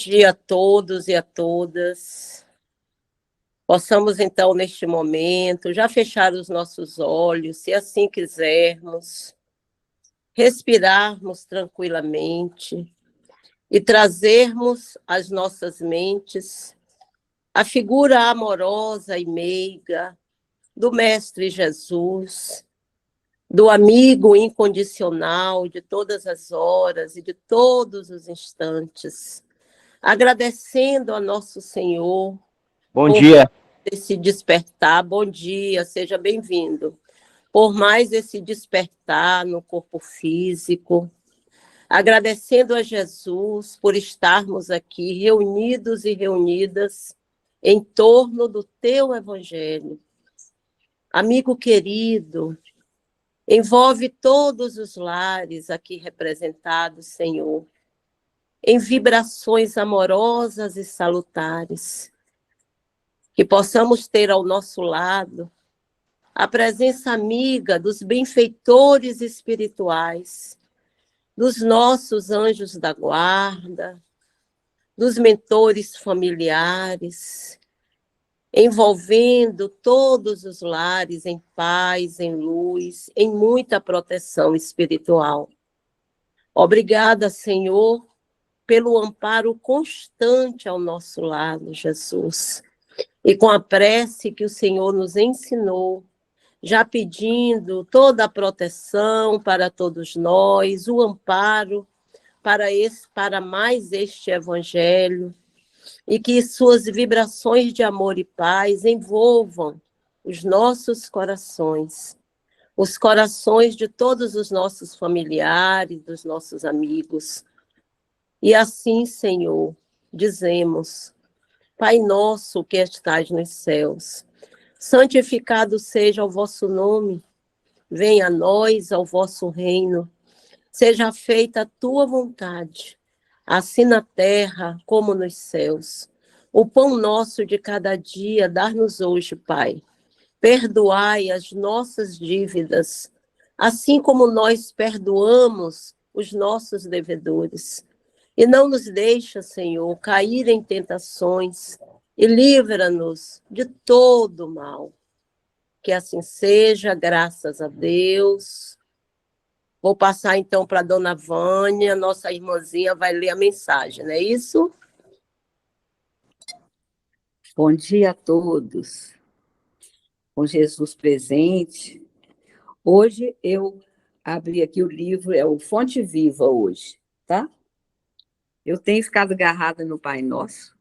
dia a todos e a todas. Possamos, então, neste momento, já fechar os nossos olhos, se assim quisermos, respirarmos tranquilamente e trazermos às nossas mentes a figura amorosa e meiga do Mestre Jesus, do amigo incondicional de todas as horas e de todos os instantes, agradecendo a nosso Senhor. Bom dia. Esse despertar, bom dia, seja bem-vindo. Por mais esse despertar no corpo físico, agradecendo a Jesus por estarmos aqui reunidos e reunidas em torno do teu evangelho. Amigo querido, envolve todos os lares aqui representados, Senhor, em vibrações amorosas e salutares. Que possamos ter ao nosso lado a presença amiga dos benfeitores espirituais, dos nossos anjos da guarda, dos mentores familiares, envolvendo todos os lares em paz, em luz, em muita proteção espiritual. Obrigada, Senhor, pelo amparo constante ao nosso lado, Jesus. E com a prece que o Senhor nos ensinou, já pedindo toda a proteção para todos nós, o amparo para mais este evangelho, e que suas vibrações de amor e paz envolvam os nossos corações, os corações de todos os nossos familiares, dos nossos amigos. E assim, Senhor, dizemos: Pai nosso que estás nos céus, santificado seja o vosso nome, venha a nós o vosso reino, seja feita a tua vontade, assim na terra como nos céus. O pão nosso de cada dia dá-nos hoje, Pai. Perdoai as nossas dívidas, assim como nós perdoamos os nossos devedores. E não nos deixa, Senhor, cair em tentações, e livra-nos de todo mal. Que assim seja, graças a Deus. Vou passar, então, para a dona Vânia, nossa irmãzinha vai ler a mensagem, não é isso? Bom dia a todos. Com Jesus presente. Hoje eu abri aqui o livro, é o Fonte Viva hoje, tá? Eu tenho ficado agarrada no Pai Nosso,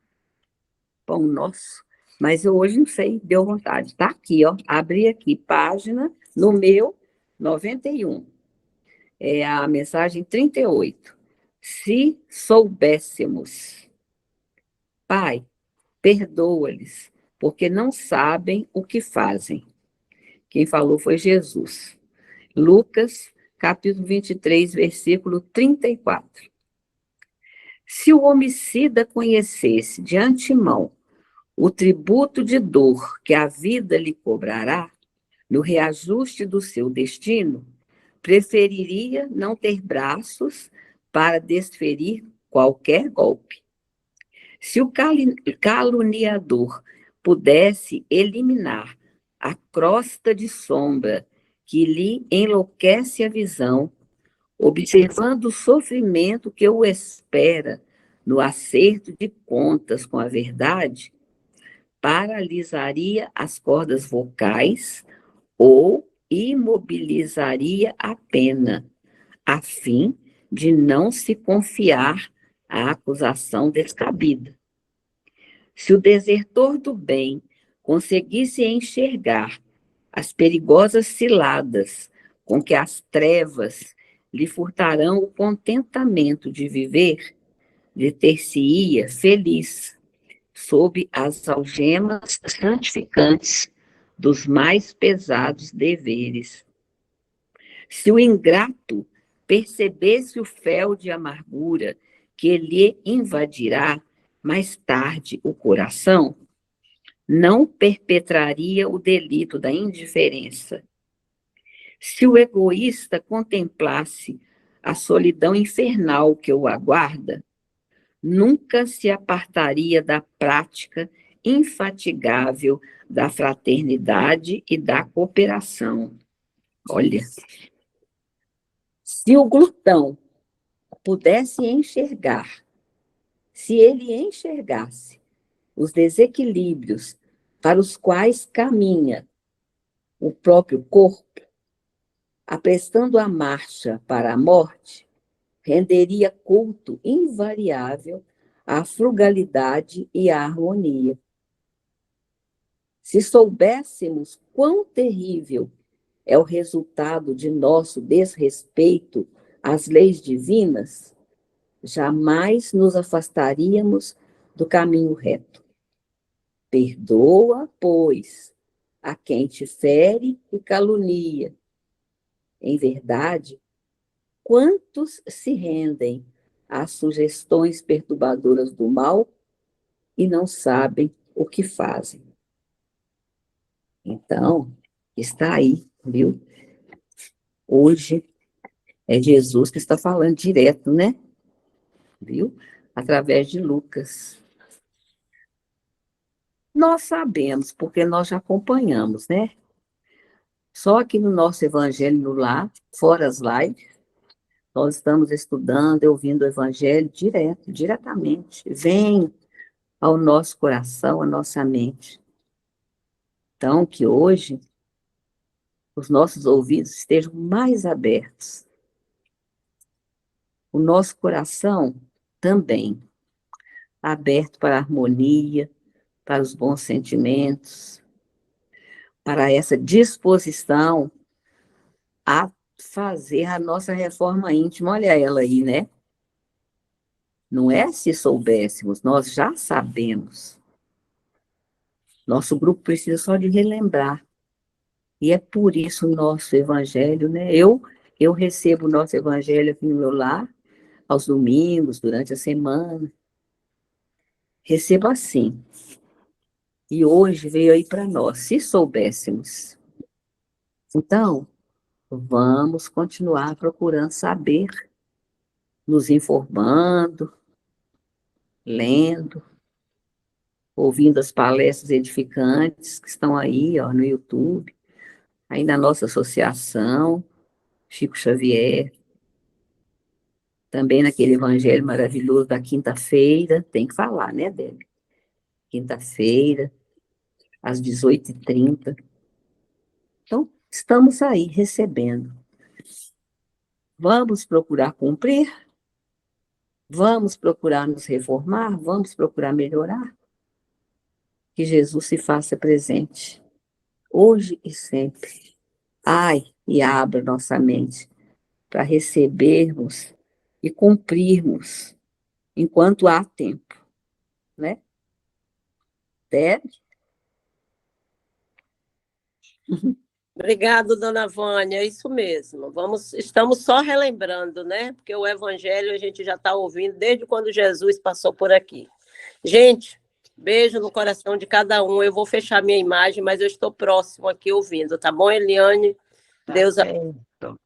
Pão Nosso, mas eu hoje não sei, deu vontade. Tá aqui, ó, abri aqui, página no meu 91. É a mensagem 38. Se soubéssemos. Pai, perdoa-lhes, porque não sabem o que fazem. Quem falou foi Jesus. Lucas, capítulo 23, versículo 34. Se o homicida conhecesse de antemão o tributo de dor que a vida lhe cobrará, no reajuste do seu destino, preferiria não ter braços para desferir qualquer golpe. Se o caluniador pudesse eliminar a crosta de sombra que lhe enlouquece a visão, observando o sofrimento que o espera no acerto de contas com a verdade, paralisaria as cordas vocais ou imobilizaria a pena, a fim de não se confiar à acusação descabida. Se o desertor do bem conseguisse enxergar as perigosas ciladas com que as trevas lhe furtarão o contentamento de viver, deter-se-ia feliz sob as algemas santificantes dos mais pesados deveres. Se o ingrato percebesse o fel de amargura que lhe invadirá mais tarde o coração, não perpetraria o delito da indiferença. Se o egoísta contemplasse a solidão infernal que o aguarda, nunca se apartaria da prática infatigável da fraternidade e da cooperação. Olha, se o glutão pudesse enxergar, se ele enxergasse os desequilíbrios para os quais caminha o próprio corpo, aprestando a marcha para a morte, renderia culto invariável à frugalidade e à harmonia. Se soubéssemos quão terrível é o resultado de nosso desrespeito às leis divinas, jamais nos afastaríamos do caminho reto. Perdoa, pois, a quem te fere e calunia. Em verdade, quantos se rendem às sugestões perturbadoras do mal e não sabem o que fazem? Então, está aí, viu? Hoje é Jesus que está falando direto, né? Viu? Através de Lucas. Nós sabemos, porque nós já acompanhamos, né? Só aqui no nosso Evangelho no Lar, fora as lives, nós estamos estudando e ouvindo o Evangelho diretamente. Vem ao nosso coração, à nossa mente. Então, que hoje os nossos ouvidos estejam mais abertos. O nosso coração também aberto para a harmonia, para os bons sentimentos, para essa disposição a fazer a nossa reforma íntima. Olha ela aí, né? Não é se soubéssemos, nós já sabemos. Nosso grupo precisa só de relembrar. E é por isso o nosso evangelho, né? Eu recebo o nosso evangelho aqui no meu lar, aos domingos, durante a semana. Recebo assim. E hoje veio aí para nós, se soubéssemos. Então, vamos continuar procurando saber, nos informando, lendo, ouvindo as palestras edificantes que estão aí, ó, no YouTube, aí na nossa associação, Chico Xavier, também naquele evangelho maravilhoso da quinta-feira, tem que falar, né, Débora? Quinta-feira, às 18h30. Então, estamos aí recebendo. Vamos procurar cumprir? Vamos procurar nos reformar? Vamos procurar melhorar? Que Jesus se faça presente, hoje e sempre. Ai, e abra nossa mente para recebermos e cumprirmos enquanto há tempo, né? Deve? Obrigado, dona Vânia, é isso mesmo. Estamos só relembrando, né? Porque o Evangelho a gente já está ouvindo desde quando Jesus passou por aqui. Gente, beijo no coração de cada um. Eu vou fechar minha imagem, mas eu estou próximo aqui ouvindo, tá bom, Eliane? Tá Deus certo.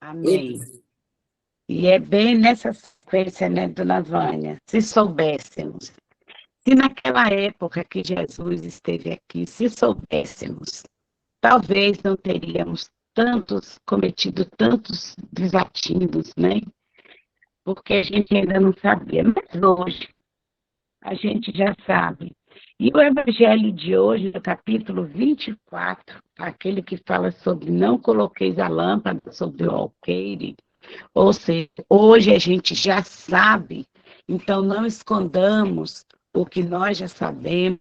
Amém. E é bem nessa sequência, né, dona Vânia? Se soubéssemos, se naquela época que Jesus esteve aqui, se soubéssemos, talvez não teríamos cometido tantos desatinos, né? Porque a gente ainda não sabia, mas hoje a gente já sabe. E o Evangelho de hoje, no capítulo 24, aquele que fala sobre não coloqueis a lâmpada sobre o alqueire, ou seja, hoje a gente já sabe, então não escondamos o que nós já sabemos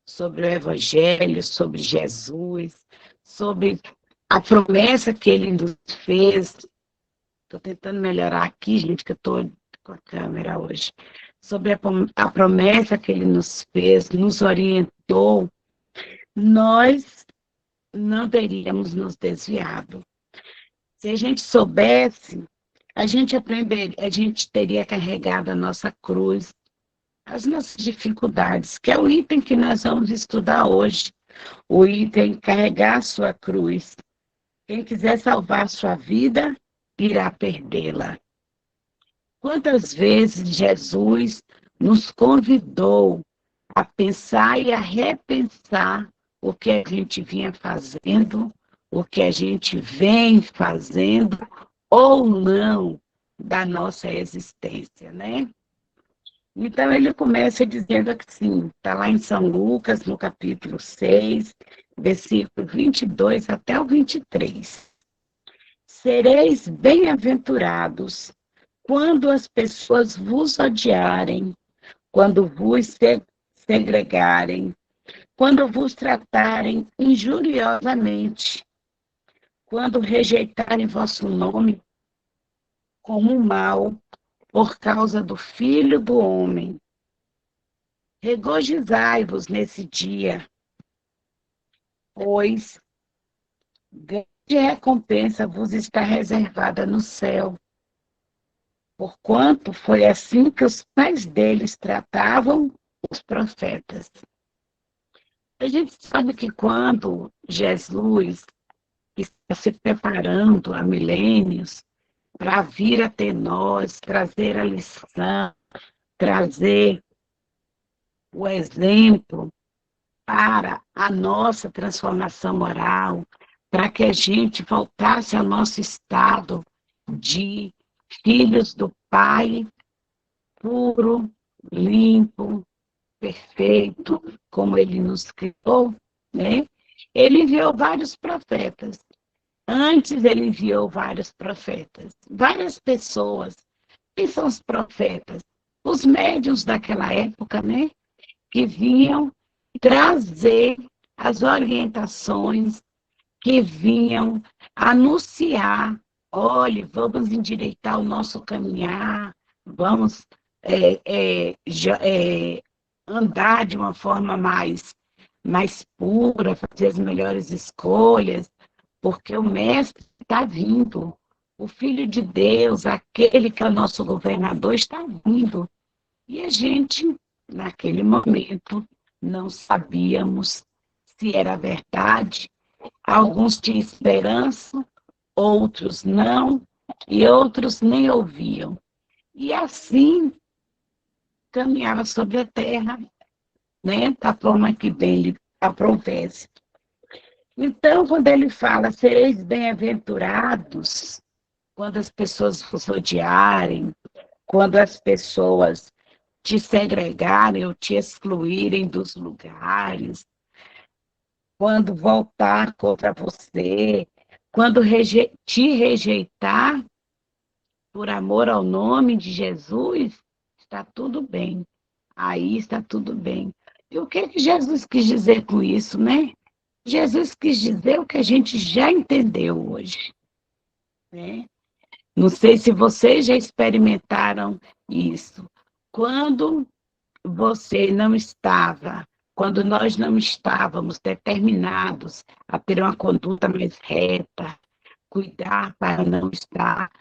sobre o Evangelho, sobre Jesus, sobre a promessa que ele nos fez. Estou tentando melhorar aqui, gente, que eu estou com a câmera hoje. Sobre a promessa que ele nos fez, nos orientou, nós não teríamos nos desviado. Se a gente soubesse, a gente teria carregado a nossa cruz, as nossas dificuldades, que é o item que nós vamos estudar hoje. O item carregar a sua cruz. Quem quiser salvar a sua vida, irá perdê-la. Quantas vezes Jesus nos convidou a pensar e a repensar o que a gente vinha fazendo, o que a gente vem fazendo ou não da nossa existência, né? Então, ele começa dizendo assim, está lá em São Lucas, no capítulo 6, versículo 22 até o 23. Sereis bem-aventurados quando as pessoas vos odiarem, quando vos segregarem, quando vos tratarem injuriosamente, quando rejeitarem vosso nome como mal por causa do Filho do Homem. Regozijai-vos nesse dia, pois grande recompensa vos está reservada no céu, porquanto foi assim que os pais deles tratavam os profetas. A gente sabe que quando Jesus está se preparando há milênios para vir até nós, trazer a lição, trazer o exemplo para a nossa transformação moral, para que a gente voltasse ao nosso estado de filhos do Pai, puro, limpo, perfeito, como Ele nos criou, né? Ele enviou vários profetas. Antes ele enviou vários profetas, várias pessoas. Quem são os profetas? Os médiuns daquela época, né? Que vinham trazer as orientações, que vinham anunciar, olhe, vamos endireitar o nosso caminhar, vamos andar de uma forma mais pura, fazer as melhores escolhas, porque o Mestre está vindo. O Filho de Deus, aquele que é o nosso governador, está vindo. E a gente, naquele momento, não sabíamos se era verdade. Alguns tinham esperança, outros não, e outros nem ouviam. E assim caminhava sobre a terra, né, da forma que bem lhe aprovesse. Então, quando ele fala, sereis bem-aventurados, quando as pessoas vos odiarem, quando as pessoas te segregarem ou te excluírem dos lugares, quando voltar contra você, quando te rejeitar por amor ao nome de Jesus, está tudo bem. Aí está tudo bem. E o que Jesus quis dizer com isso, né? Jesus quis dizer o que a gente já entendeu hoje, né? Não sei se vocês já experimentaram isso. Quando você não estava, quando nós não estávamos determinados a ter uma conduta mais reta, cuidar para não estar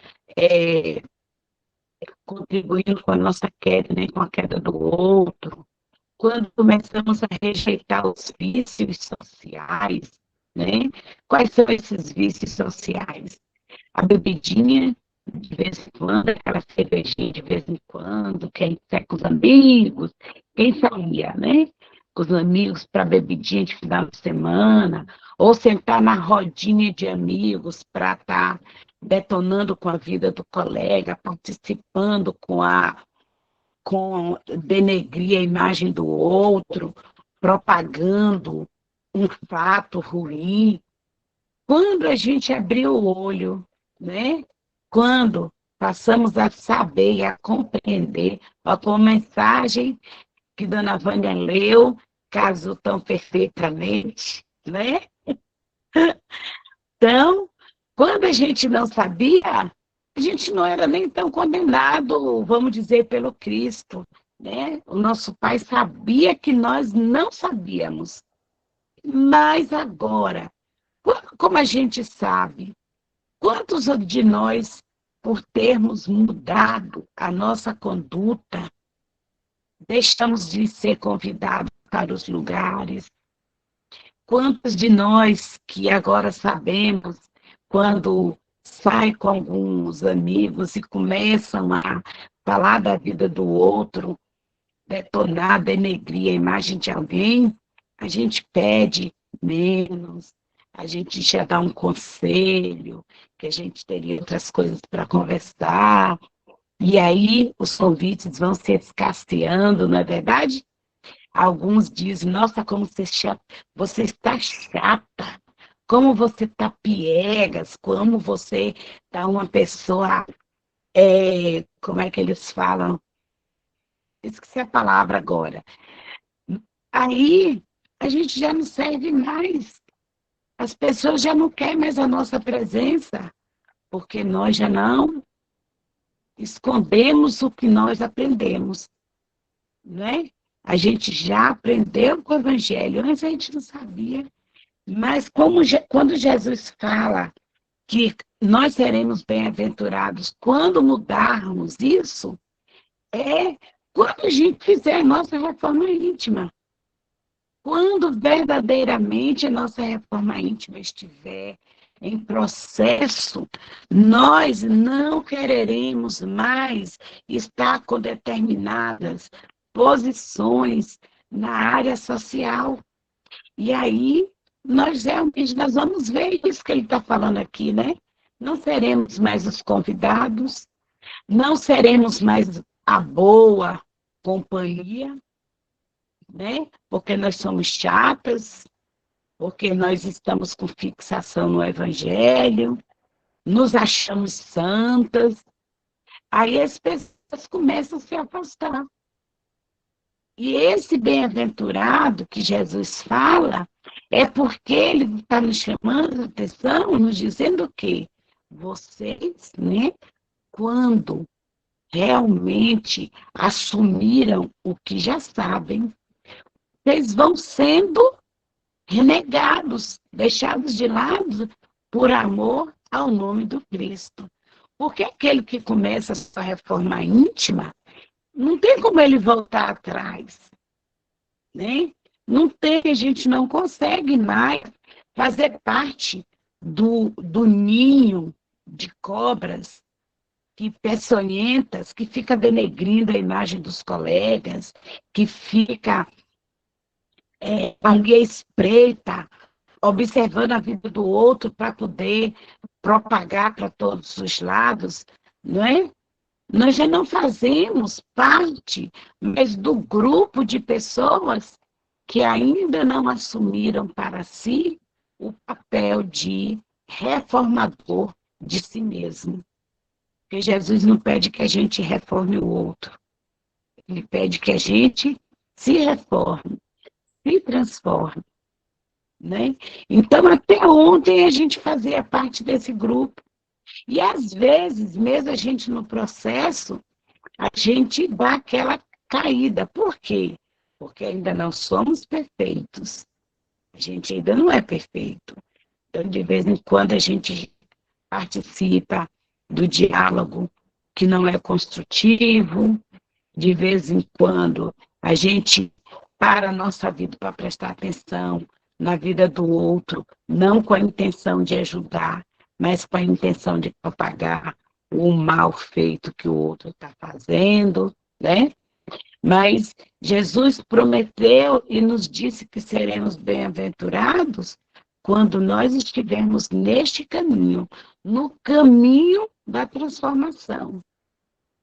contribuindo com a nossa queda, nem com a queda do outro, quando começamos a rejeitar os vícios sociais, né? Quais são esses vícios sociais? A bebidinha, de vez em quando, aquela cervejinha de vez em quando, quem sai com os amigos, quem saía, né? Com os amigos para bebidinha de final de semana, ou sentar na rodinha de amigos para estar detonando com a vida do colega, participando com denegrir a imagem do outro, propagando um fato ruim. Quando a gente abriu o olho, né? Quando passamos a saber e a compreender, ó, com a mensagem que Dona Vânia leu, casou tão perfeitamente, né? Então, quando a gente não sabia, a gente não era nem tão condenado, vamos dizer, pelo Cristo, né? O nosso Pai sabia que nós não sabíamos, mas agora, como a gente sabe, quantos de nós, por termos mudado a nossa conduta, deixamos de ser convidados para os lugares? Quantos de nós que agora sabemos, quando sai com alguns amigos e começam a falar da vida do outro, detonar, denegrir a imagem de alguém, a gente pede menos, a gente já dá um conselho, que a gente teria outras coisas para conversar, e aí os convites vão se escasseando, não é verdade? Alguns dizem, nossa, como você está chata, como você está piegas, como você está uma pessoa, como é que eles falam? Esqueci a palavra agora. Aí a gente já não serve mais. As pessoas já não querem mais a nossa presença, porque nós já não escondemos o que nós aprendemos, né? A gente já aprendeu com o Evangelho, antes a gente não sabia. Mas quando Jesus fala que nós seremos bem-aventurados quando mudarmos isso, é quando a gente fizer a nossa reforma íntima. Quando verdadeiramente a nossa reforma íntima estiver em processo, nós não quereremos mais estar com determinadas posições na área social. E aí, nós vamos ver isso que ele está falando aqui, né? Não seremos mais os convidados, não seremos mais a boa companhia, né? Porque nós somos chatas, porque nós estamos com fixação no Evangelho, nos achamos santas, aí as pessoas começam a se afastar. E esse bem-aventurado que Jesus fala, é porque ele está nos chamando a atenção, nos dizendo que vocês, né, quando realmente assumiram o que já sabem, vocês vão sendo renegados, deixados de lado por amor ao nome do Cristo. Porque aquele que começa a sua reforma íntima, não tem como ele voltar atrás, né? Não tem, a gente não consegue mais fazer parte do ninho de cobras que peçonhentas, que fica denegrindo a imagem dos colegas, que fica a espreita, observando a vida do outro para poder propagar para todos os lados, não é? Nós já não fazemos parte, mas do grupo de pessoas que ainda não assumiram para si o papel de reformador de si mesmo. Porque Jesus não pede que a gente reforme o outro. Ele pede que a gente se reforme, se transforme, né? Então, até ontem a gente fazia parte desse grupo. E, às vezes, mesmo a gente no processo, a gente dá aquela caída. Por quê? Porque ainda não somos perfeitos. A gente ainda não é perfeito. Então, de vez em quando, a gente participa do diálogo que não é construtivo. De vez em quando, a gente para a nossa vida para prestar atenção na vida do outro, não com a intenção de ajudar, mas com a intenção de propagar o mal feito que o outro está fazendo, né? Mas Jesus prometeu e nos disse que seremos bem-aventurados quando nós estivermos neste caminho, no caminho da transformação.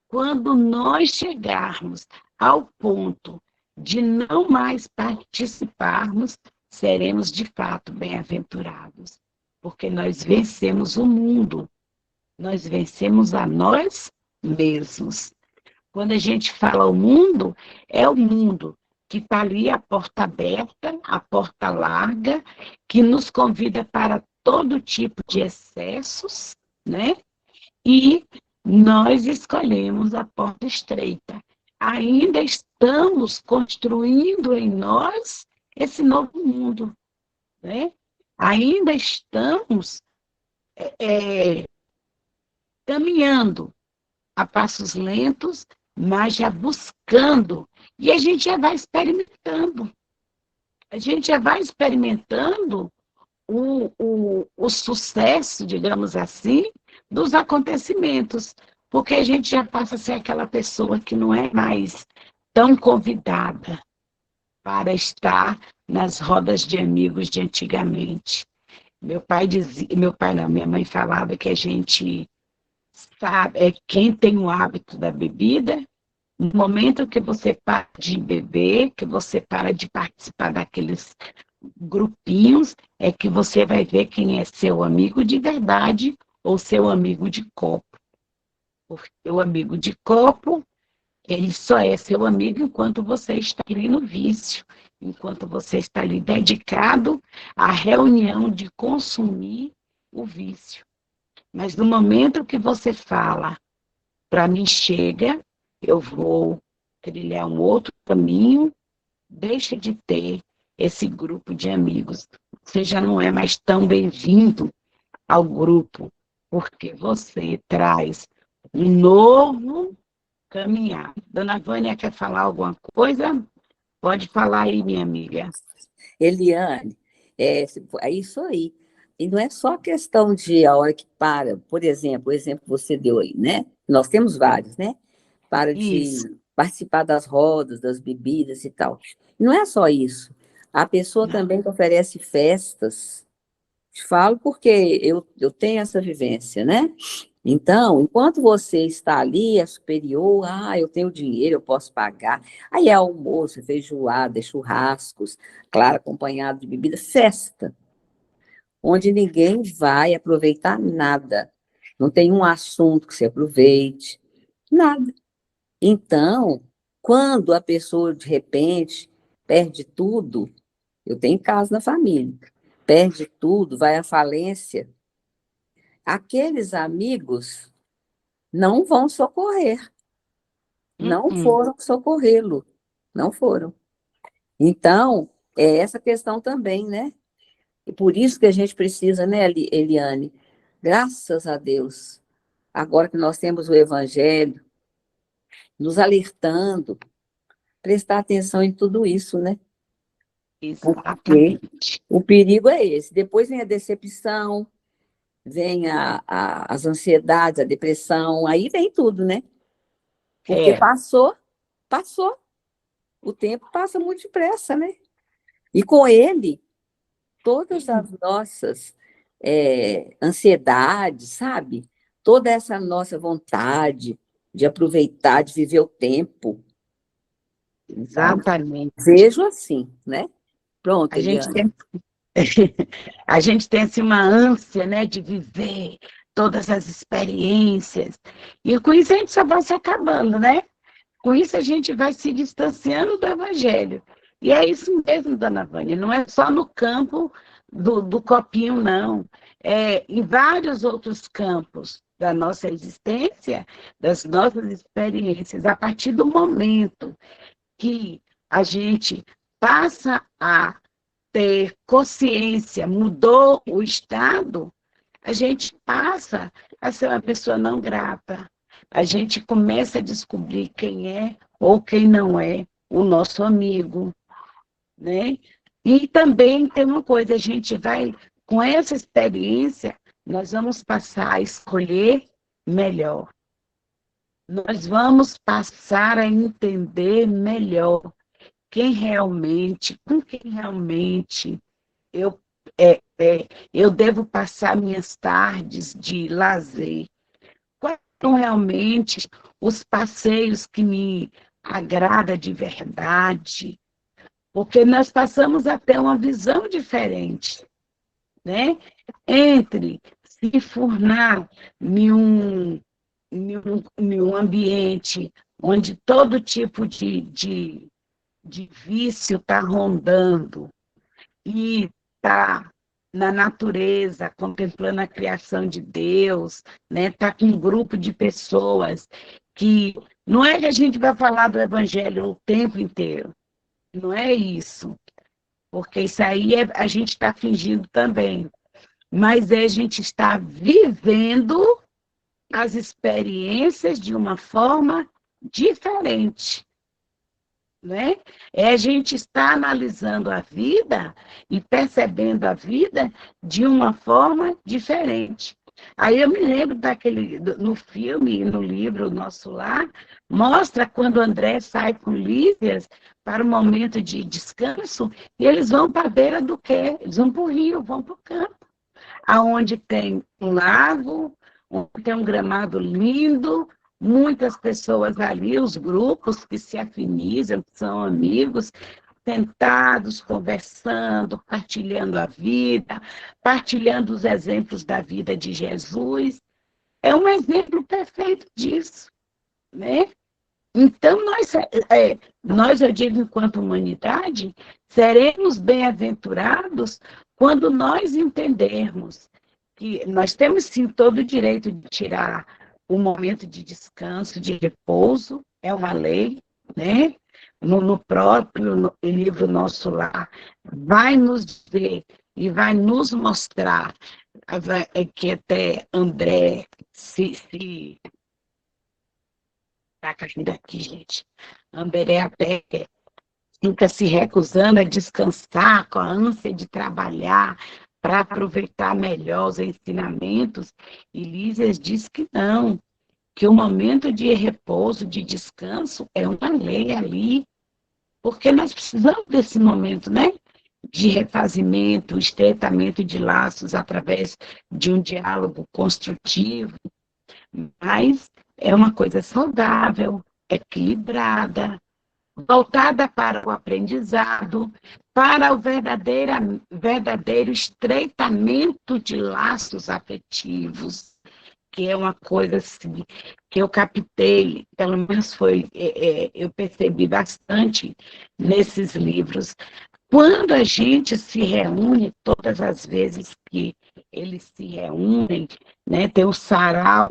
Quando nós chegarmos ao ponto de não mais participarmos, seremos de fato bem-aventurados, porque nós vencemos o mundo, nós vencemos a nós mesmos. Quando a gente fala o mundo, é o mundo que está ali, a porta aberta, a porta larga, que nos convida para todo tipo de excessos, né? E nós escolhemos a porta estreita. Ainda estamos construindo em nós esse novo mundo, né? Ainda estamos caminhando a passos lentos, mas já buscando. E a gente já vai experimentando. A gente já vai experimentando o sucesso, digamos assim, dos acontecimentos. porque a gente já passa a ser aquela pessoa que não é mais tão convidada para estar nas rodas de amigos de antigamente. Meu pai dizia, meu pai não, minha mãe falava que a gente sabe, quem tem o hábito da bebida, no momento que você para de beber, que você para de participar daqueles grupinhos, é que você vai ver quem é seu amigo de verdade ou seu amigo de copo. Porque o amigo de copo, ele só é seu amigo enquanto você está ali no vício, enquanto você está ali dedicado à reunião de consumir o vício. Mas no momento que você fala, para mim chega, eu vou trilhar um outro caminho, deixa de ter esse grupo de amigos. Você já não é mais tão bem-vindo ao grupo, porque você traz um novo caminhar. Dona Vânia quer falar alguma coisa? Pode falar aí, minha amiga. Eliane, é isso aí. E não é só questão de a hora que para, por exemplo, o exemplo que você deu aí, né? Nós temos vários, né? Para Isso. de participar das rodas, das bebidas e tal. Não é só isso. A pessoa Não. também que oferece festas. Te falo porque eu tenho essa vivência, né? Então, enquanto você está ali, é superior, eu tenho dinheiro, eu posso pagar. Aí é almoço, feijoada, churrascos, claro, acompanhado de bebida, festa, onde ninguém vai aproveitar nada. Não tem um assunto que se aproveite, nada. Então, quando a pessoa, de repente, perde tudo, eu tenho caso na família, perde tudo, vai à falência, aqueles amigos não vão socorrer, não Uh-uh. foram socorrê-lo, não foram. Então, é essa questão também, né? E por isso que a gente precisa, né, Eliane? Graças a Deus, agora que nós temos o Evangelho, nos alertando, prestar atenção em tudo isso, né? Porque Exatamente. o perigo é esse. Depois vem a decepção, vem as ansiedades, a depressão, aí vem tudo, né? Porque É, passou, passou. O tempo passa muito depressa, né? E com ele, todas as nossas ansiedades, sabe? Toda essa nossa vontade de aproveitar, de viver o tempo, sabe? exatamente. Vejo assim, né? Pronto, A gente Eliane. tem, a gente tem assim, uma ânsia, né, de viver todas as experiências. E com isso a gente só vai se acabando, né? Com isso a gente vai se distanciando do Evangelho. E é isso mesmo, dona Vânia, não é só no campo do copinho, não. É em vários outros campos da nossa existência, das nossas experiências, a partir do momento que a gente passa a ter consciência, mudou o estado, a gente passa a ser uma pessoa não grata. A gente começa a descobrir quem é ou quem não é o nosso amigo, né? E também tem uma coisa, a gente vai, com essa experiência, nós vamos passar a escolher melhor. Nós vamos passar a entender melhor com quem realmente eu, eu devo passar minhas tardes de lazer. Quais são realmente os passeios que me agrada de verdade? Porque nós passamos a ter uma visão diferente, né? Entre se furnar em um ambiente onde todo tipo de vício está rondando, e está na natureza, contemplando a criação de Deus, né? Está com um grupo de pessoas que não é que a gente vai falar do Evangelho o tempo inteiro, não é isso, porque isso aí a gente está fingindo também, mas a gente está vivendo as experiências de uma forma diferente, né? É a gente estar analisando a vida e percebendo a vida de uma forma diferente. Aí eu me lembro no filme e no livro Nosso Lar, mostra quando André sai com Lísias para o momento de descanso, e eles vão para a beira do quê? Eles vão para o rio, vão para o campo, aonde tem um lago, onde tem um gramado lindo, muitas pessoas ali, os grupos que se afinizam, que são amigos, sentados, conversando, partilhando a vida, partilhando os exemplos da vida de Jesus. É um exemplo perfeito disso, né? Então, nós, eu digo, enquanto humanidade, seremos bem-aventurados quando nós entendermos que nós temos, sim, todo o direito de tirar um momento de descanso, de repouso, é uma lei, né? No próprio livro Nosso Lar, vai nos dizer e vai nos mostrar que até André tá caindo aqui, gente. André até fica se recusando a descansar, com a ânsia de trabalhar, para aproveitar melhor os ensinamentos. E Lísias diz que não, que o momento de repouso, de descanso, é uma lei ali, porque nós precisamos desse momento, né? De refazimento, estreitamento de laços através de um diálogo construtivo, mas é uma coisa saudável, equilibrada, voltada para o aprendizado, para o verdadeiro estreitamento de laços afetivos, que é uma coisa assim, que eu captei, pelo menos eu percebi bastante nesses livros. Quando a gente se reúne, todas as vezes que eles se reúnem, né, tem o sarau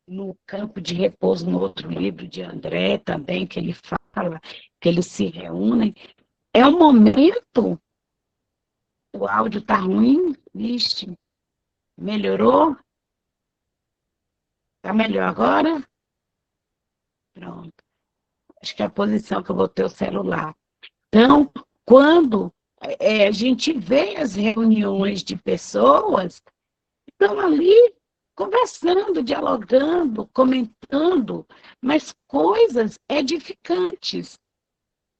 no campo de repouso, no outro livro de André também, que ele fala, que eles se reúnem, é um momento, o áudio está ruim, vixe, melhorou? Está melhor agora? Pronto. Acho que é a posição que eu botei o celular. Então, quando a gente vê as reuniões de pessoas, estão ali conversando, dialogando, comentando, mas coisas edificantes.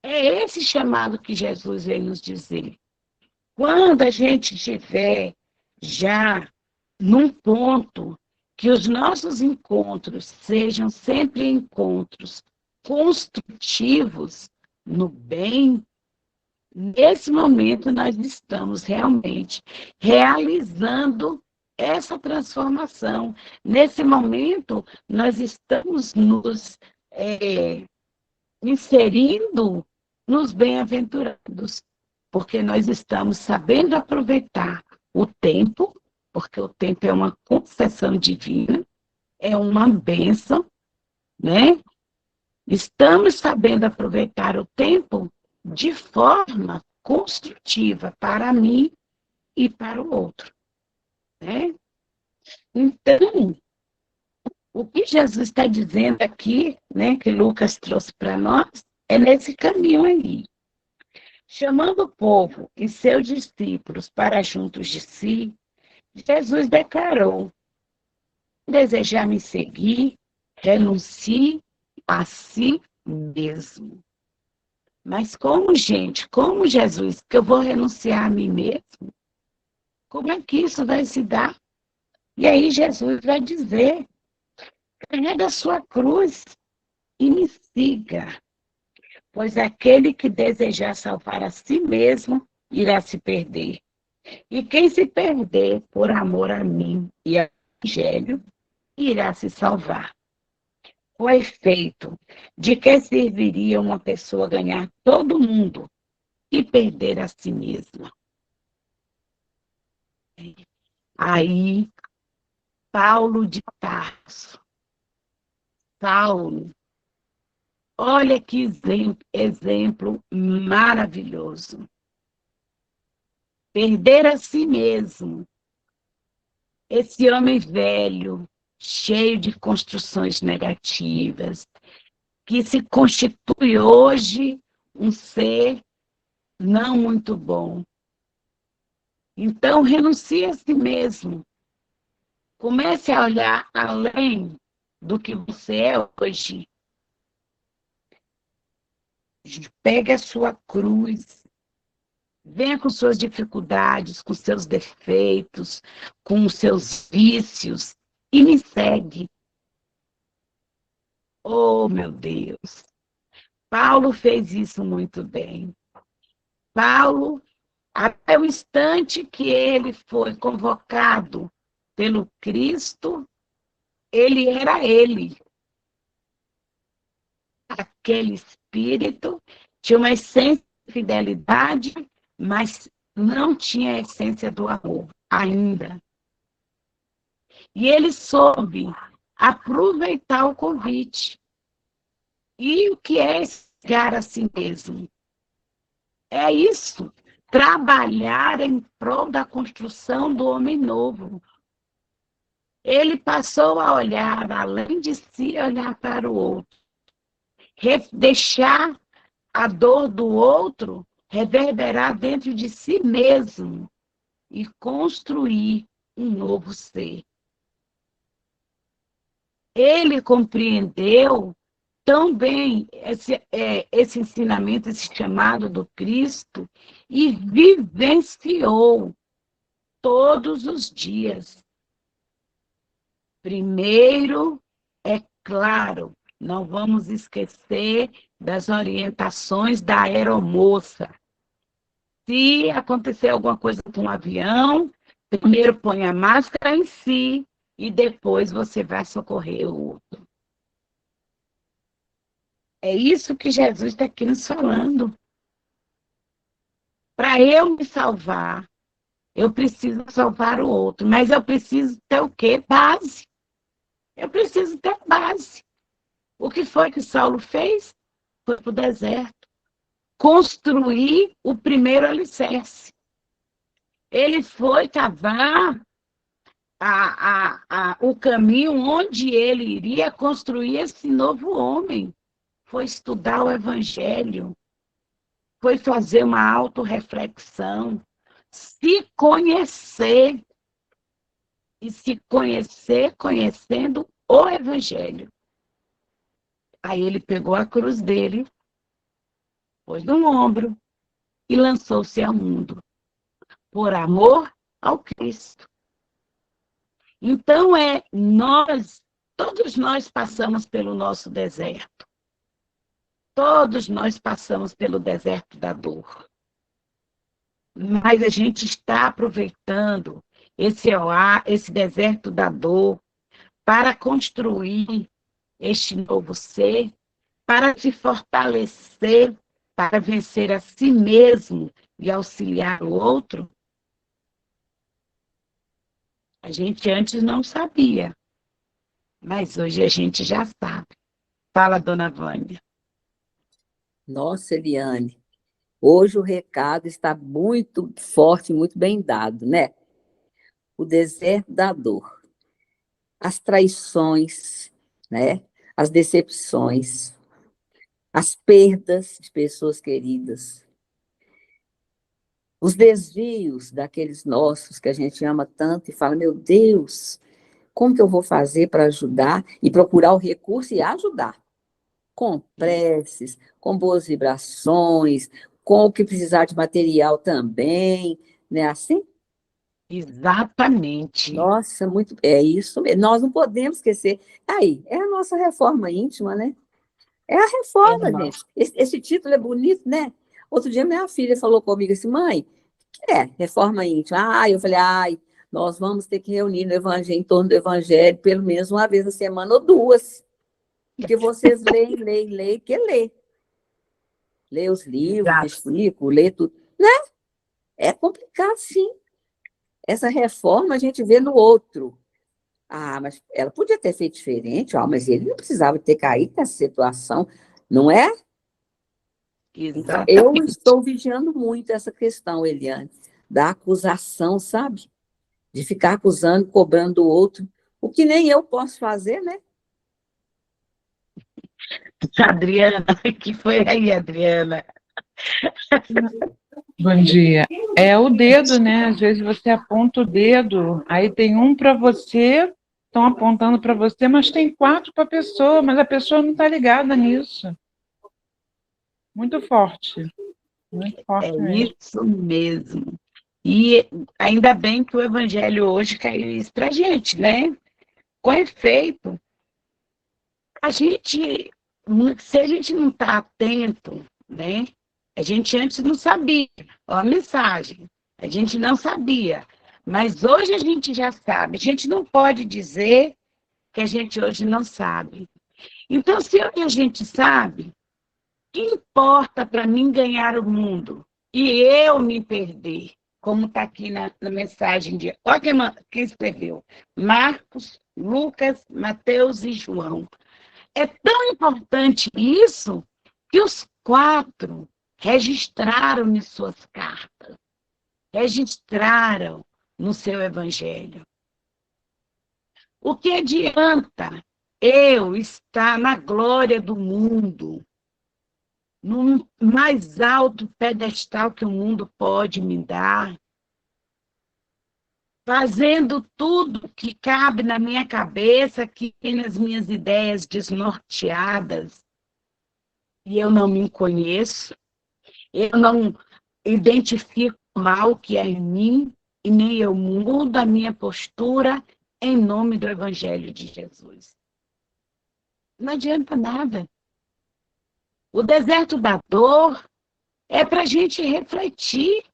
É esse chamado que Jesus vem nos dizer. Quando a gente estiver já num ponto que os nossos encontros sejam sempre encontros construtivos no bem, nesse momento nós estamos realmente realizando essa transformação. Nesse momento, nós estamos nos inserindo nos bem-aventurados, porque nós estamos sabendo aproveitar o tempo, porque o tempo é uma concessão divina, é uma bênção, né? Estamos sabendo aproveitar o tempo de forma construtiva para mim e para o outro, né? Então, o que Jesus está dizendo aqui, né, que Lucas trouxe para nós, é nesse caminho aí. Chamando o povo e seus discípulos para juntos de si, Jesus declarou: desejar me seguir, renuncie a si mesmo. Mas como, gente, como Jesus, que eu vou renunciar a mim mesmo? Como é que isso vai se dar? E aí Jesus vai dizer: carrega a sua cruz e me siga, pois aquele que desejar salvar a si mesmo irá se perder. E quem se perder por amor a mim e ao Evangelho irá se salvar. O efeito de que serviria uma pessoa ganhar todo mundo e perder a si mesma. Aí, Paulo de Tarso, Saulo, olha que exemplo maravilhoso. Perder a si mesmo. Esse homem velho, cheio de construções negativas, que se constitui hoje um ser não muito bom. Então, renuncia a si mesmo Comece a olhar além do que você é hoje. Pegue a sua cruz. Venha com suas dificuldades, com seus defeitos, com os seus vícios e me segue. Oh, meu Deus! Paulo fez isso muito bem. Paulo, até o instante que ele foi convocado pelo Cristo, ele era ele. Aquele espírito tinha uma essência de fidelidade, mas não tinha a essência do amor ainda. E ele soube aproveitar o convite. E o que é chegar a si mesmo? É isso, trabalhar em prol da construção do homem novo. Ele passou a olhar além de si, olhar para o outro. Deixar a dor do outro reverberar dentro de si mesmo e construir um novo ser. Ele compreendeu tão bem esse ensinamento, esse chamado do Cristo, e vivenciou todos os dias. Primeiro, é claro, não vamos esquecer das orientações da aeromoça. Se acontecer alguma coisa com um avião, primeiro põe a máscara em si e depois você vai socorrer o outro. É isso que Jesus está aqui nos falando. Para eu me salvar, eu preciso salvar o outro, mas eu preciso ter o quê? Base. Eu preciso ter base. O que foi que Saulo fez? Foi para o deserto. Construir o primeiro alicerce. Ele foi cavar o caminho onde ele iria construir esse novo homem. Foi estudar o Evangelho. Foi fazer uma autorreflexão. Se conhecer. E se conhecer conhecendo o Evangelho. Aí ele pegou a cruz dele, pôs no ombro e lançou-se ao mundo, por amor ao Cristo. Então, todos nós passamos pelo nosso deserto. Todos nós passamos pelo deserto da dor. Mas a gente está aproveitando esse deserto da dor para construir este novo ser, para se fortalecer, para vencer a si mesmo e auxiliar o outro. A gente antes não sabia, mas hoje a gente já sabe. Fala, dona Vânia. Nossa, Eliane, hoje o recado está muito forte, muito bem dado, né? O deserto da dor, as traições, né? As decepções, as perdas de pessoas queridas, os desvios daqueles nossos que a gente ama tanto e fala, meu Deus, como que eu vou fazer para ajudar e procurar o recurso e ajudar? Com preces, com boas vibrações, com o que precisar de material também, né? Assim? Exatamente. Nossa, muito, é isso mesmo. Nós não podemos esquecer. Aí, é a nossa reforma íntima, né? É a reforma, gente. Esse título é bonito, né? Outro dia minha filha falou comigo assim, mãe, o que é reforma íntima? Eu falei, nós vamos ter que reunir no evangelho, em torno do evangelho, pelo menos uma vez na semana ou duas. Porque vocês leem, que lê. Lê os livros, Exato. explico, lê tudo. Né? É complicado, sim. Essa reforma a gente vê no outro. Mas ela podia ter feito diferente, mas ele não precisava ter caído nessa situação, não é? Então, eu Exatamente. estou vigiando muito essa questão, Eliane, da acusação, sabe? De ficar acusando, cobrando o outro, o que nem eu posso fazer, né? Adriana, que foi aí, Adriana? Bom dia. É o dedo, né? Às vezes você aponta o dedo, aí tem um para você, estão apontando para você, mas tem 4 para a pessoa, mas a pessoa não está ligada nisso. Muito forte É mesmo. isso mesmo. E ainda bem que o evangelho hoje caiu isso para a gente, né? Com efeito, a gente, se a gente não está atento, né? A gente antes não sabia, ó, a mensagem, a gente não sabia, mas hoje a gente já sabe. A gente não pode dizer que a gente hoje não sabe. Então, se hoje a gente sabe, o que importa para mim ganhar o mundo e eu me perder? Como está aqui na mensagem de. Olha quem escreveu: Marcos, Lucas, Mateus e João. É tão importante isso que os 4 registraram em suas cartas, registraram no seu evangelho. O que adianta eu estar na glória do mundo, no mais alto pedestal que o mundo pode me dar, fazendo tudo que cabe na minha cabeça, que tem nas minhas ideias desnorteadas, e eu não me conheço, eu não identifico o mal que é em mim, e nem eu mudo a minha postura em nome do Evangelho de Jesus. Não adianta nada. O deserto da dor é para a gente refletir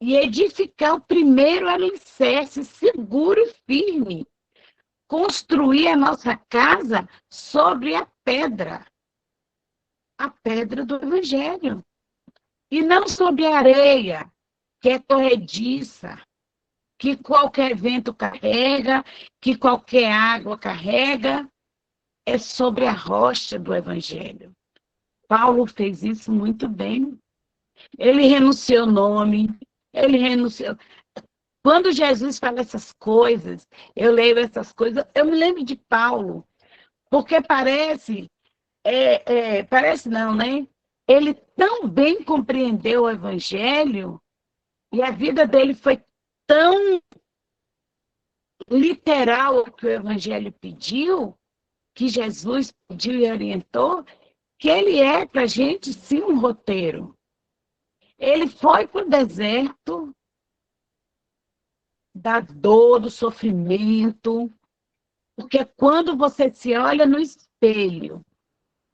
e edificar o primeiro alicerce seguro e firme. Construir a nossa casa sobre a pedra do Evangelho. E não sobre a areia, que é corrediça, que qualquer vento carrega, que qualquer água carrega. É sobre a rocha do Evangelho. Paulo fez isso muito bem. Ele renunciou ao nome, ele renunciou. Quando Jesus fala essas coisas, eu leio essas coisas, eu me lembro de Paulo, porque parece não, né? Ele tão bem compreendeu o Evangelho e a vida dele foi tão literal ao que o Evangelho pediu, que Jesus pediu e orientou, que ele é para a gente, sim, um roteiro. Ele foi para o deserto da dor, do sofrimento, porque quando você se olha no espelho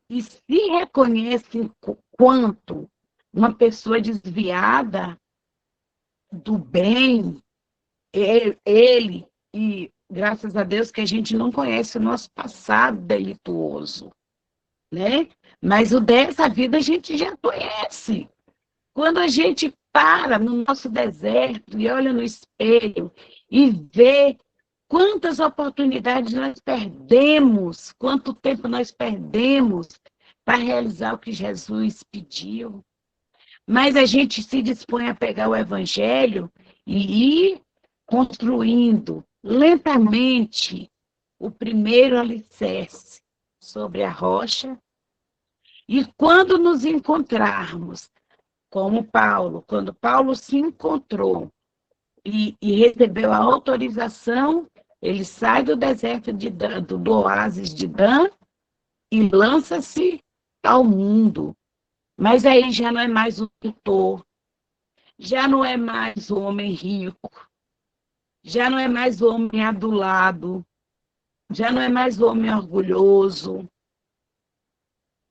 e se reconhece quanto uma pessoa desviada do bem, ele, e graças a Deus que a gente não conhece o nosso passado delituoso, né? Mas o dessa vida a gente já conhece. Quando a gente para no nosso deserto e olha no espelho e vê quantas oportunidades nós perdemos, quanto tempo nós perdemos para realizar o que Jesus pediu. Mas a gente se dispõe a pegar o Evangelho e ir construindo lentamente o primeiro alicerce sobre a rocha. E quando nos encontrarmos, como Paulo, quando Paulo se encontrou e recebeu a autorização, ele sai do deserto do oásis de Dan e lança-se ao mundo. Mas aí já não é mais o tutor, já não é mais o homem rico, já não é mais o homem adulado, já não é mais o homem orgulhoso.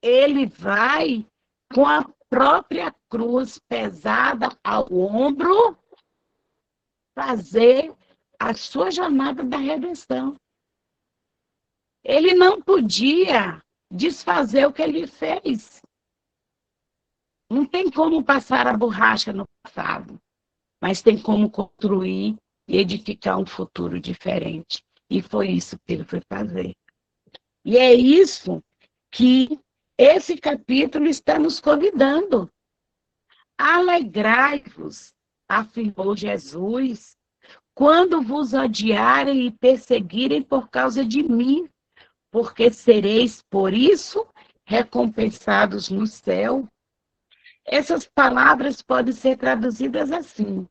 Ele vai com a própria cruz pesada ao ombro fazer a sua jornada da redenção. Ele não podia desfazer o que ele fez. Não tem como passar a borracha no passado, mas tem como construir e edificar um futuro diferente. E foi isso que ele foi fazer. E é isso que esse capítulo está nos convidando. Alegrai-vos, afirmou Jesus, quando vos odiarem e perseguirem por causa de mim, porque sereis, por isso, recompensados no céu. Essas palavras podem ser traduzidas assim: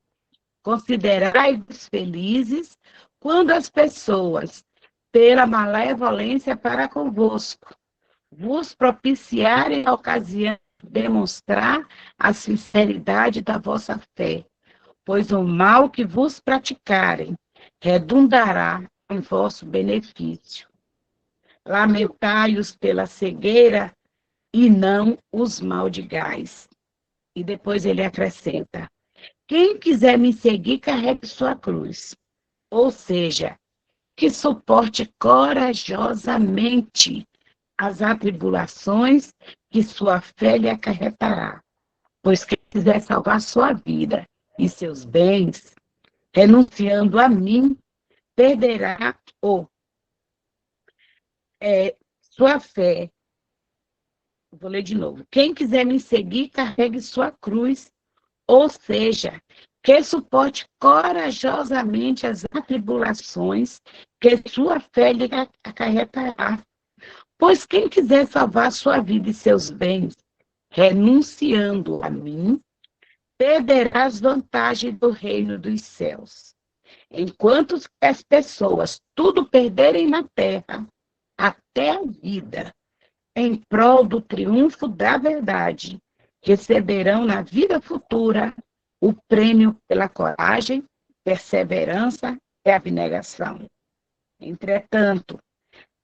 considerai-vos felizes quando as pessoas, pela malevolência para convosco, vos propiciarem a ocasião de demonstrar a sinceridade da vossa fé, pois o mal que vos praticarem redundará em vosso benefício. Lamentai-os pela cegueira e não os maldigais. E depois ele acrescenta: quem quiser me seguir, carregue sua cruz. Ou seja, que suporte corajosamente as atribulações que sua fé lhe acarretará. Pois quem quiser salvar sua vida e seus bens, renunciando a mim, perderá sua fé. Vou ler de novo. Quem quiser me seguir, carregue sua cruz, ou seja, que suporte corajosamente as atribulações que sua fé lhe acarretará. Pois quem quiser salvar sua vida e seus bens, renunciando a mim, perderá as vantagens do reino dos céus. Enquanto as pessoas tudo perderem na terra, até a vida, em prol do triunfo da verdade, receberão na vida futura o prêmio pela coragem, perseverança e abnegação. Entretanto,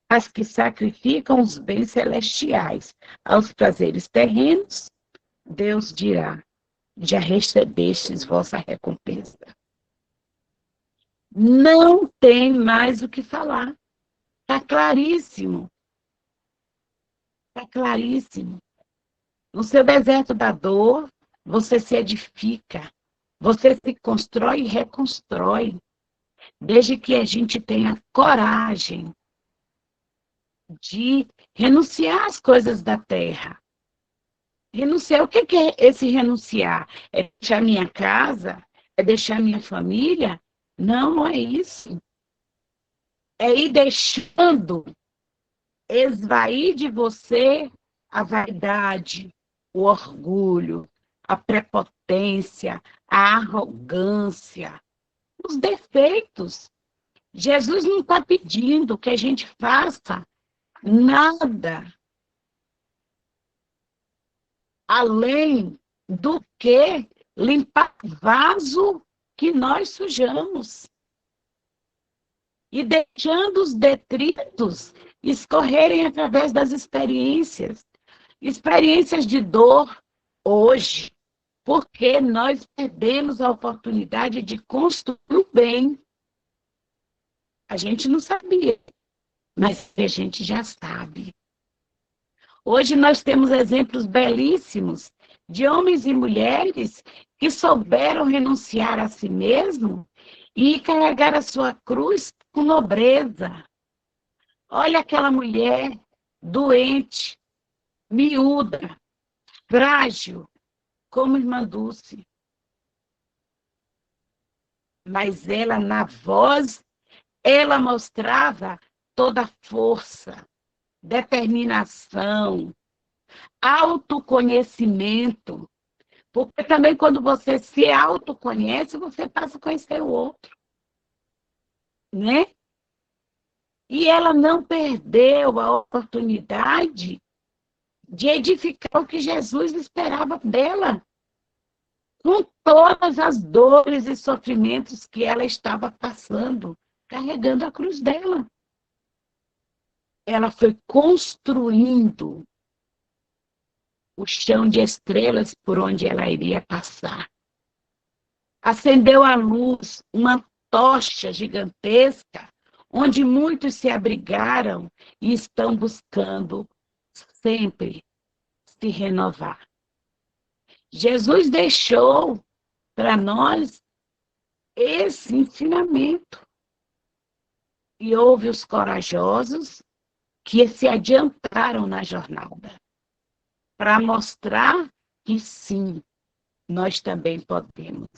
as que sacrificam os bens celestiais aos prazeres terrenos, Deus dirá: já recebestes vossa recompensa. Não tem mais o que falar. Está claríssimo. Está claríssimo. No seu deserto da dor, você se edifica, você se constrói e reconstrói, desde que a gente tenha coragem de renunciar às coisas da terra. Renunciar, o que é esse renunciar? É deixar minha casa? É deixar minha família? Não, não é isso. É ir deixando esvair de você a vaidade, o orgulho, a prepotência, a arrogância, os defeitos. Jesus não está pedindo que a gente faça nada além do que limpar o vaso que nós sujamos e deixando os detritos escorrerem através das experiências de dor hoje, porque nós perdemos a oportunidade de construir o bem. A gente não sabia, mas a gente já sabe. Hoje nós temos exemplos belíssimos de homens e mulheres que souberam renunciar a si mesmo e carregar a sua cruz com nobreza. Olha aquela mulher doente, miúda, frágil, como irmã Dulce. Mas ela, na voz, ela mostrava toda a força, determinação, autoconhecimento. Porque também quando você se autoconhece, você passa a conhecer o outro. Né? E ela não perdeu a oportunidade de edificar o que Jesus esperava dela, com todas as dores e sofrimentos que ela estava passando, carregando a cruz dela. Ela foi construindo o chão de estrelas por onde ela iria passar. Acendeu a luz, uma tocha gigantesca, onde muitos se abrigaram e estão buscando sempre se renovar. Jesus deixou para nós esse ensinamento. E houve os corajosos que se adiantaram na jornada para mostrar que sim, nós também podemos.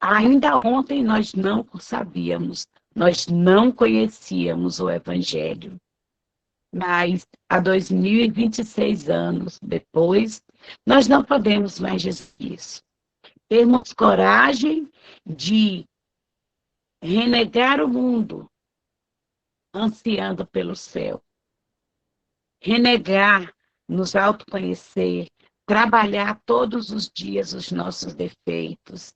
Ainda ontem nós não sabíamos, nós não conhecíamos o Evangelho. Mas há 2026 anos depois, Nós não podemos mais dizer isso. Temos coragem de renegar o mundo, ansiando pelo céu. Renegar, nos autoconhecer, trabalhar todos os dias os nossos defeitos,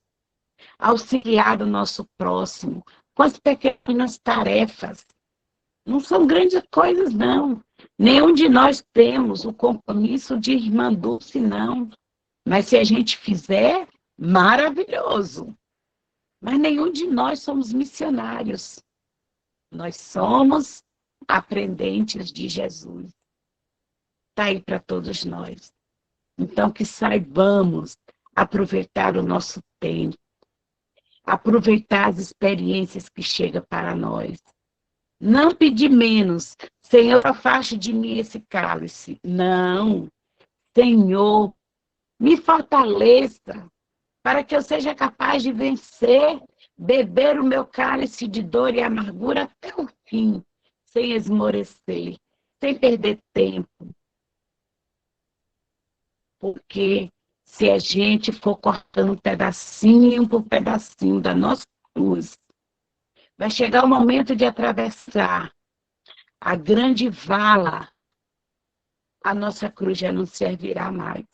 auxiliar o nosso próximo com as pequenas tarefas. Não são grandes coisas, não. Nenhum de nós temos o compromisso de irmandade, não. Mas se a gente fizer, maravilhoso. Mas nenhum de nós somos missionários. Nós somos aprendentes de Jesus. Está aí para todos nós. Então, que saibamos aproveitar o nosso tempo, aproveitar as experiências que chegam para nós. Não pedir menos. Senhor, afaste de mim esse cálice. Não. Senhor, me fortaleça para que eu seja capaz de vencer, beber o meu cálice de dor e amargura até o fim, sem esmorecer, sem perder tempo. Porque se a gente for cortando pedacinho por pedacinho da nossa cruz, vai chegar o momento de atravessar a grande vala, a nossa cruz já não servirá mais,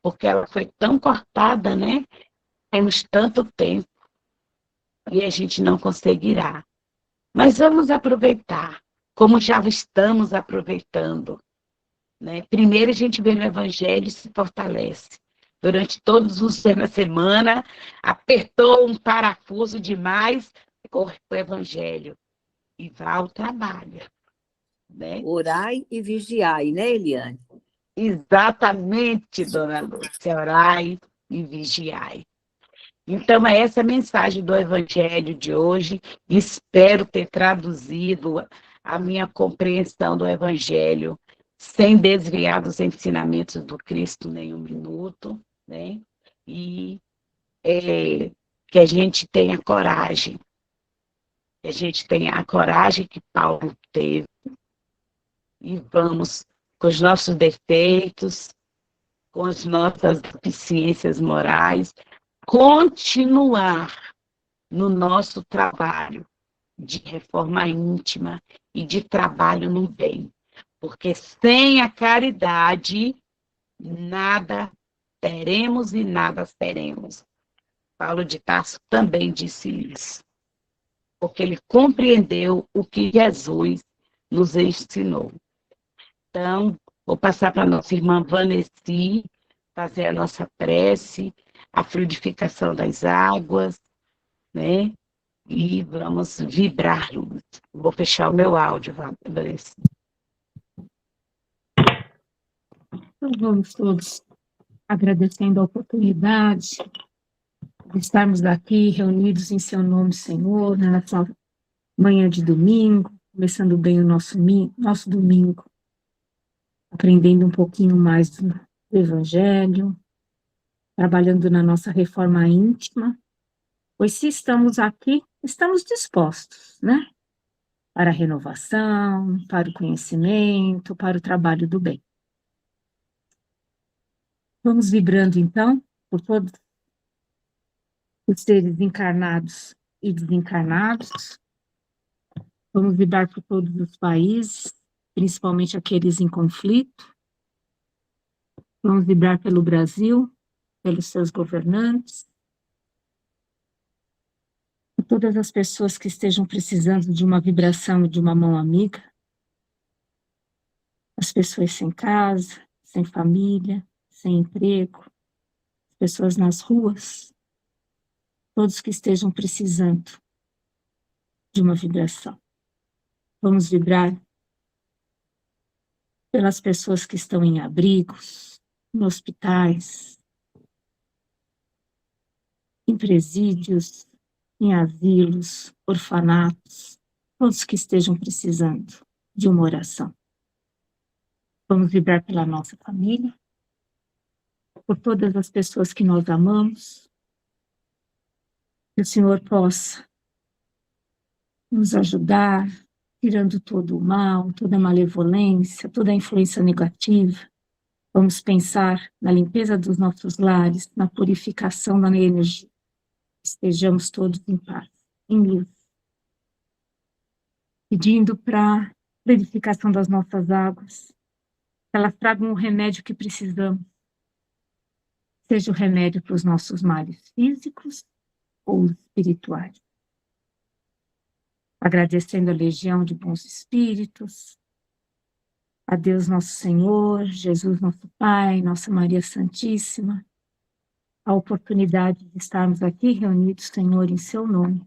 porque ela foi tão cortada, né? Temos tanto tempo e a gente não conseguirá. Mas vamos aproveitar, como já estamos aproveitando. Né? Primeiro a gente vê no Evangelho e se fortalece. Durante todos os dias da semana, apertou um parafuso demais, corre para o Evangelho e vá ao trabalho. Né? Orai e vigiai, né, Eliane? Exatamente, dona Lúcia, orai e vigiai. Então, é essa a mensagem do Evangelho de hoje. Espero ter traduzido a minha compreensão do Evangelho sem desviar dos ensinamentos do Cristo nem um minuto, né? E que a gente tenha coragem, que a gente tenha a coragem que Paulo teve, e vamos, com os nossos defeitos, com as nossas deficiências morais, continuar no nosso trabalho de reforma íntima e de trabalho no bem. Porque sem a caridade, nada teremos e nada seremos. Paulo de Tarso também disse isso. Porque ele compreendeu o que Jesus nos ensinou. Então, vou passar para a nossa irmã Vanessa fazer a nossa prece, a fluidificação das águas, né? E vamos vibrar luz. Vou fechar o meu áudio, Vanessa. Então, vamos todos agradecendo a oportunidade de estarmos aqui reunidos em seu nome, Senhor, nessa manhã de domingo, começando bem o nosso domingo, aprendendo um pouquinho mais do Evangelho, trabalhando na nossa reforma íntima, pois se estamos aqui, estamos dispostos, né? Para a renovação, para o conhecimento, para o trabalho do bem. Vamos vibrando, então, por todos os seres encarnados e desencarnados. Vamos vibrar por todos os países, principalmente aqueles em conflito. Vamos vibrar pelo Brasil, pelos seus governantes, por todas as pessoas que estejam precisando de uma vibração, de uma mão amiga. As pessoas sem casa, sem família, sem emprego, as pessoas nas ruas, todos que estejam precisando de uma vibração. Vamos vibrar pelas pessoas que estão em abrigos, em hospitais, em presídios, em asilos, orfanatos, todos que estejam precisando de uma oração. Vamos vibrar pela nossa família, por todas as pessoas que nós amamos, que o Senhor possa nos ajudar, tirando todo o mal, toda a malevolência, toda a influência negativa, Vamos pensar na limpeza dos nossos lares, na purificação da energia. Estejamos todos em paz, em luz. Pedindo para a purificação das nossas águas, que elas tragam o remédio que precisamos. Seja o remédio para os nossos males físicos ou espirituais. Agradecendo a legião de bons espíritos, a Deus nosso Senhor, Jesus nosso Pai, Nossa Maria Santíssima, a oportunidade de estarmos aqui reunidos, Senhor, em seu nome.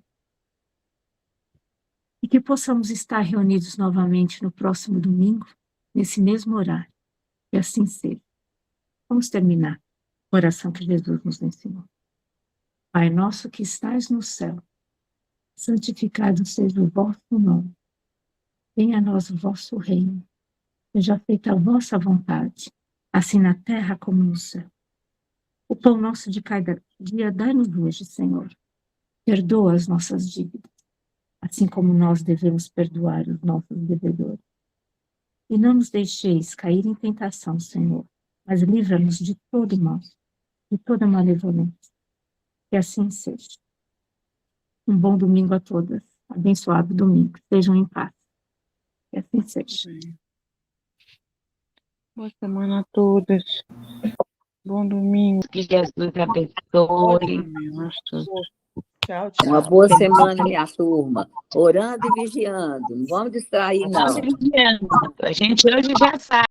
E que possamos estar reunidos novamente no próximo domingo, nesse mesmo horário. Que assim seja. Vamos terminar a oração que Jesus nos ensinou. Pai nosso que estais no céu, santificado seja o vosso nome. Venha a nós o vosso reino. Seja feita a vossa vontade, assim na terra como no céu. O pão nosso de cada dia dai-nos hoje, Senhor. Perdoa as nossas dívidas, assim como nós devemos perdoar os nossos devedores. E não nos deixeis cair em tentação, Senhor, mas livra-nos de todo mal, de toda malevolência. Que assim seja. Um bom domingo a todas. Abençoado domingo. Sejam em paz. Que assim seja. Boa semana a todas. Bom domingo. Que Jesus abençoe. Amém. Nós todos. Tchau, Uma tchau. boa semana, minha turma. Orando e vigiando. Não vamos distrair, não. A gente hoje já sabe.